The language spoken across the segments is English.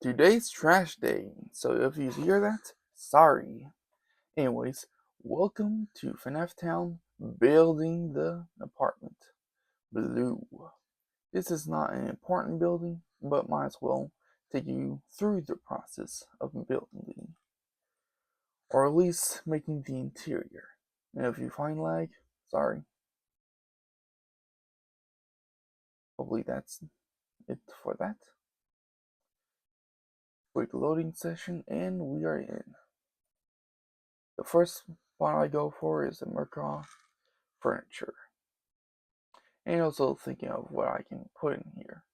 Today's trash day, so if you hear that, sorry. Anyways, welcome to Fnaf Town, building the apartment. Blue. This is not an important building, but might as well take you through the process of building, or at least making the interior. And if you find lag, sorry. Hopefully that's it for that. Quick loading session, and we are in. The first one I go for is the Merkov furniture. And also thinking of what I can put in here.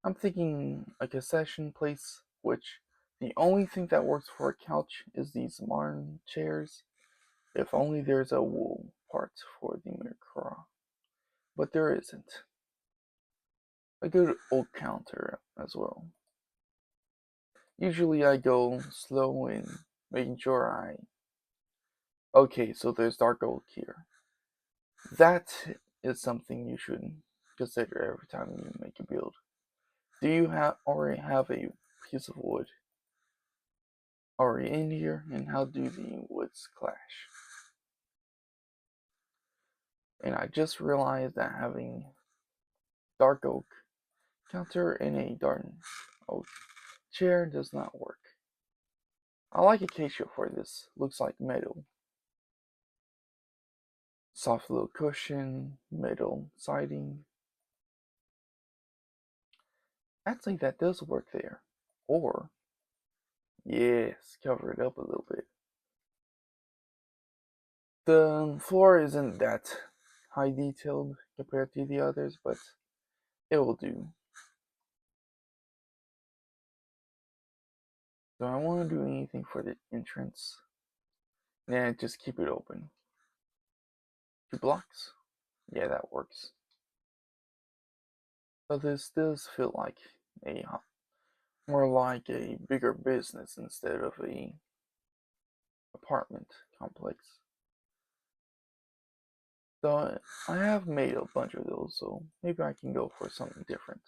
I'm thinking a concession place, which the only thing that works for a couch is these modern chairs. If only there's a wool part for the Merkava. But there isn't. A good oak counter as well. Usually I go slow in making sure Okay, so there's dark oak here. That is something you should consider every time you make a build. Do you already have a piece of wood already in here, and how do the woods clash? And I just realized that having dark oak counter in a dark oak chair does not work. I like acacia for this, looks like metal. Soft little cushion, metal siding. Actually, that does work there. Or, yes, cover it up a little bit. The floor isn't that high detailed compared to the others, but it will do. Do I want to do anything for the entrance? Nah, just keep it open. 2 blocks? Yeah, that works. But this does feel like a more like a bigger business instead of a apartment complex. So I have made a bunch of those, so maybe I can go for something different.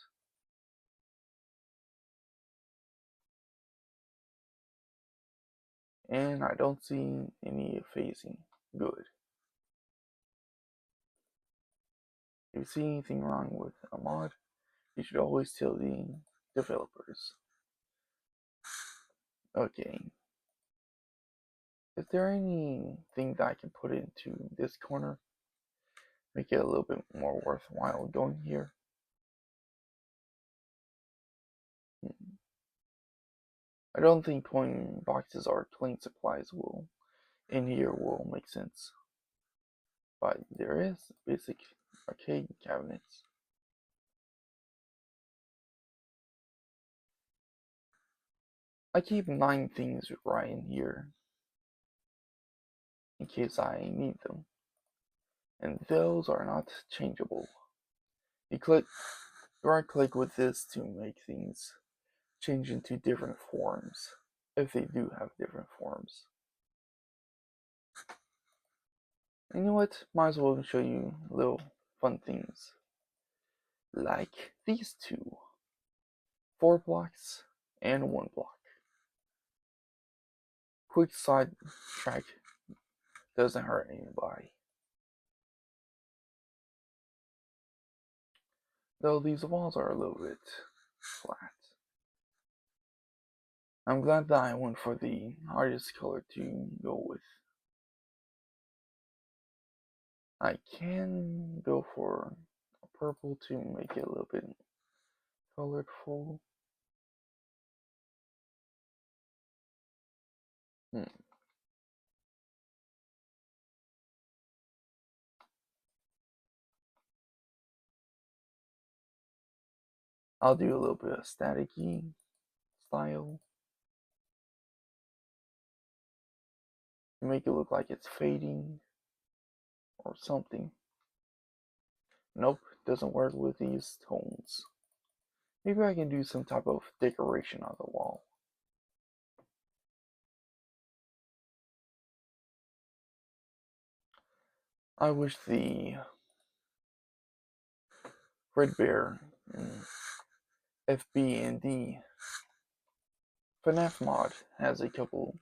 And I don't see any phasing. Good. If you see anything wrong with a mod, you should always tell the developers. Okay. Is there anything that I can put into this corner? Make it a little bit more worthwhile going here. I don't think putting boxes or clean supplies in here will make sense. But there is basic arcade cabinets. I keep 9 things right in here in case I need them. And those are not changeable. You right click with this to make things change into different forms, if they do have different forms. And you know what? Might as well show you little fun things. Like these two. 4 blocks and 1 block. Quick side track, doesn't hurt anybody. Though these walls are a little bit flat. I'm glad that I went for the hardest color to go with. I can go for a purple to make it a little bit colorful. I'll do a little bit of staticky style to make it look like it's fading or something. Nope, doesn't work with these tones. Maybe I can do some type of decoration on the wall. I wish the Red Bear FB and D Fnaf mod has a couple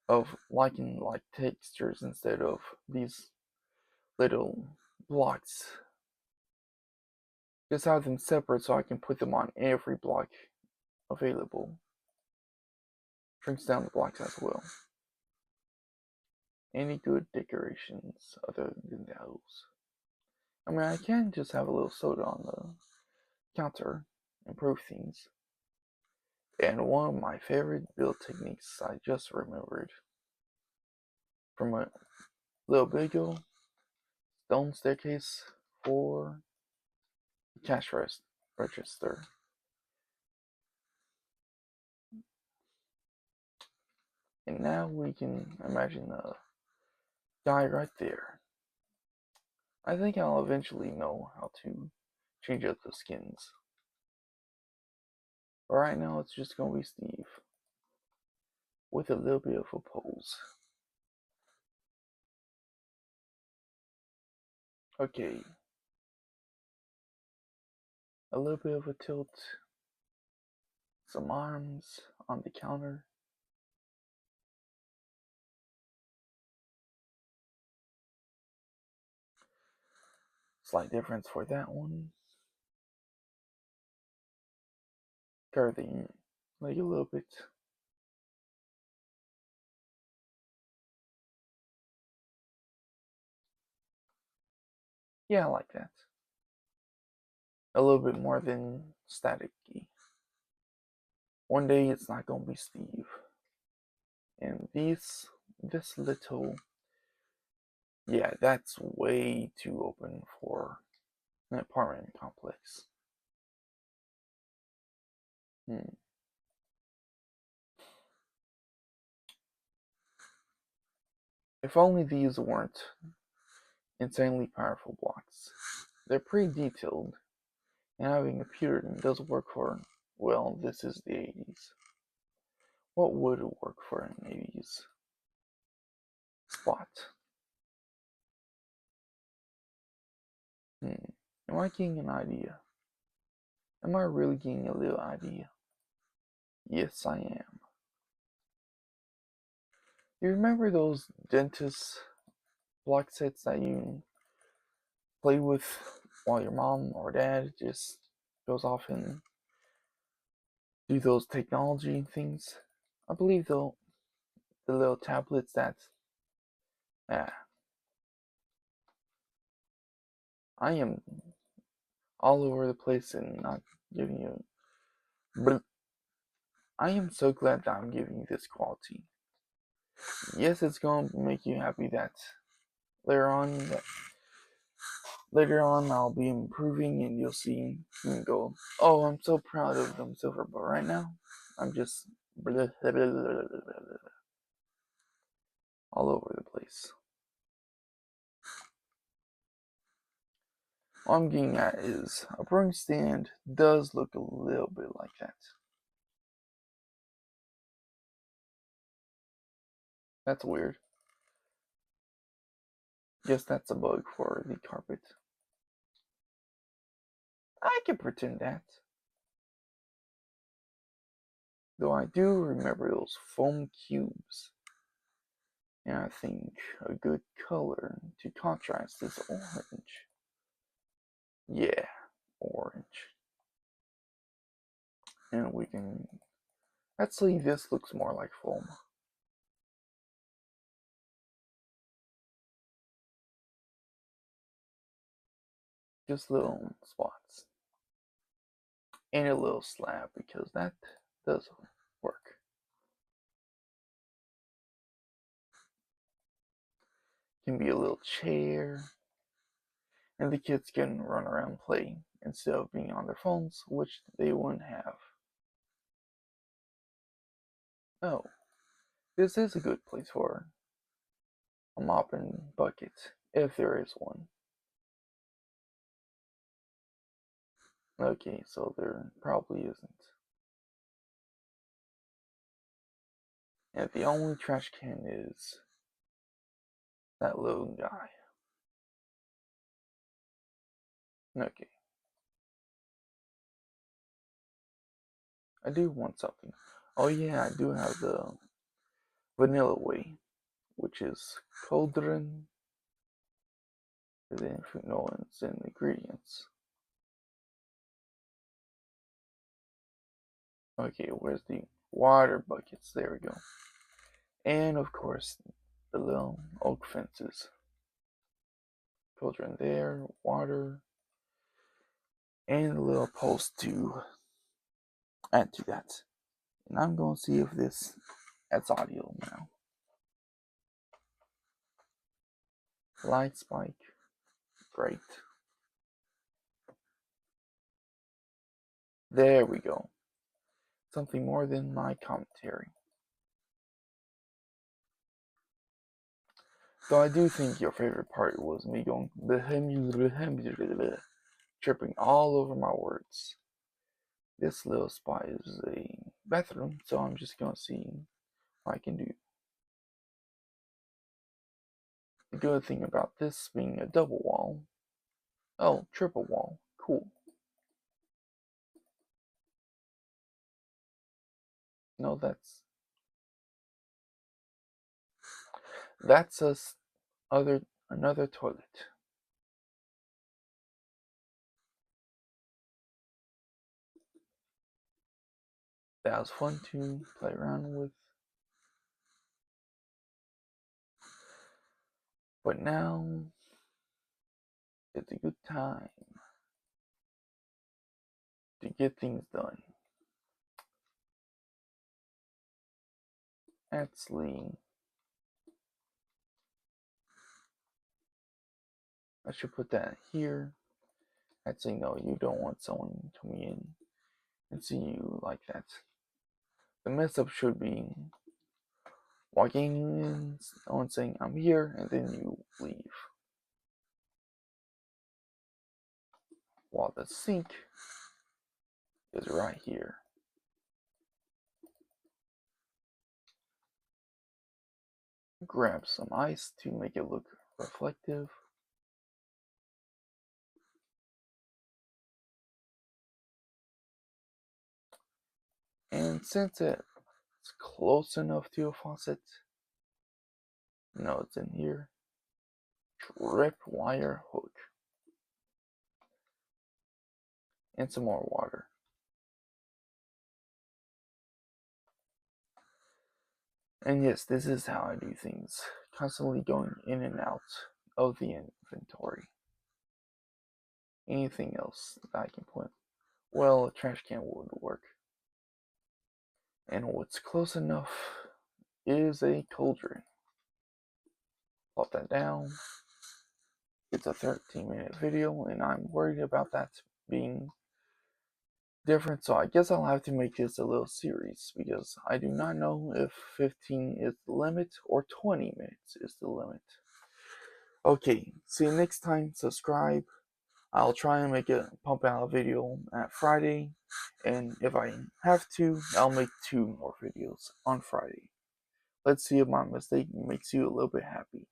of liking like textures instead of these little blocks. Just have them separate so I can put them on every block available. Shrinks down the blocks as well. Any good decorations other than those? I mean, I can just have a little soda on the counter, improve things. And one of my favorite build techniques I just remembered from a little bit ago, stone staircase for cash register. And now we can imagine the guy right there. I think I'll eventually know how to change up the skins. But right now it's just gonna be Steve with a little bit of a pose. Okay. A little bit of a tilt. Some arms on the counter. Slight difference for that one. Curving like a little bit. Yeah, I like that. A little bit more than staticky. One day it's not gonna be Steve. And this little, yeah, that's way too open for an apartment complex. If only these weren't insanely powerful blocks. They're pretty detailed, and having a computer does work for, well, this is the 80s. What would work for an 80s spot? Am I getting an idea? Am I really getting a little idea? Yes, I am. You remember those dentist block sets that you play with while your mom or dad just goes off and do those technology things? I believe the little tablets that I am all over the place and not giving you. But I am so glad that I'm giving you this quality. Yes, it's going to make you happy that later on, I'll be improving and you'll see and go, oh, I'm so proud of them, Silver. But right now, I'm just all over the place. What I'm getting at is a brewing stand does look a little bit like that. That's weird. Guess that's a bug for the carpet. I can pretend that. Though I do remember those foam cubes. And I think a good color to contrast is orange. Yeah, orange. And we can. Actually, this looks more like foam. Just little spots. And a little slab because that does work. Can be a little chair. And the kids can run around and play instead of being on their phones, which they wouldn't have. Oh, this is a good place for a mop and bucket, if there is one. Okay, so there probably isn't. And the only trash can is that little guy. Okay. I do want something. Oh yeah, I do have the vanilla way, which is cauldron, and then Fnaf and ingredients. Okay, where's the water buckets? There we go. And of course, the little oak fences. Cauldron there, water, and a little post to add to that. And I'm going to see if this adds audio now. Light spike, great. There we go. Something more than my commentary. Though I do think your favorite part was me going tripping all over my words. This little spot is a bathroom, so I'm just gonna see what I can do. The good thing about this being a double wall, oh, triple wall, cool. No, that's another toilet. That was fun to play around with. But now it's a good time to get things done. Actually, I should put that here. Actually, no, you don't want someone coming in and see you like that. The mess up should be walking in, someone saying, I'm here, and then you leave. While the sink is right here. Grab some ice to make it look reflective. And since it's close enough to a faucet, no, it's in here, drip wire hook. And some more water. And yes, this is how I do things, constantly going in and out of the inventory. Anything else that I can put? Well, a trash can would work. And what's close enough is a cauldron. Plop that down. It's a 13-minute video, and I'm worried about that being different, so I guess I'll have to make this a little series because I do not know if 15 is the limit or 20 minutes is the limit. Okay, see you next time. Subscribe. I'll try and pump out a video at Friday, and if I have to, I'll make 2 more videos on Friday. Let's see if my mistake makes you a little bit happy.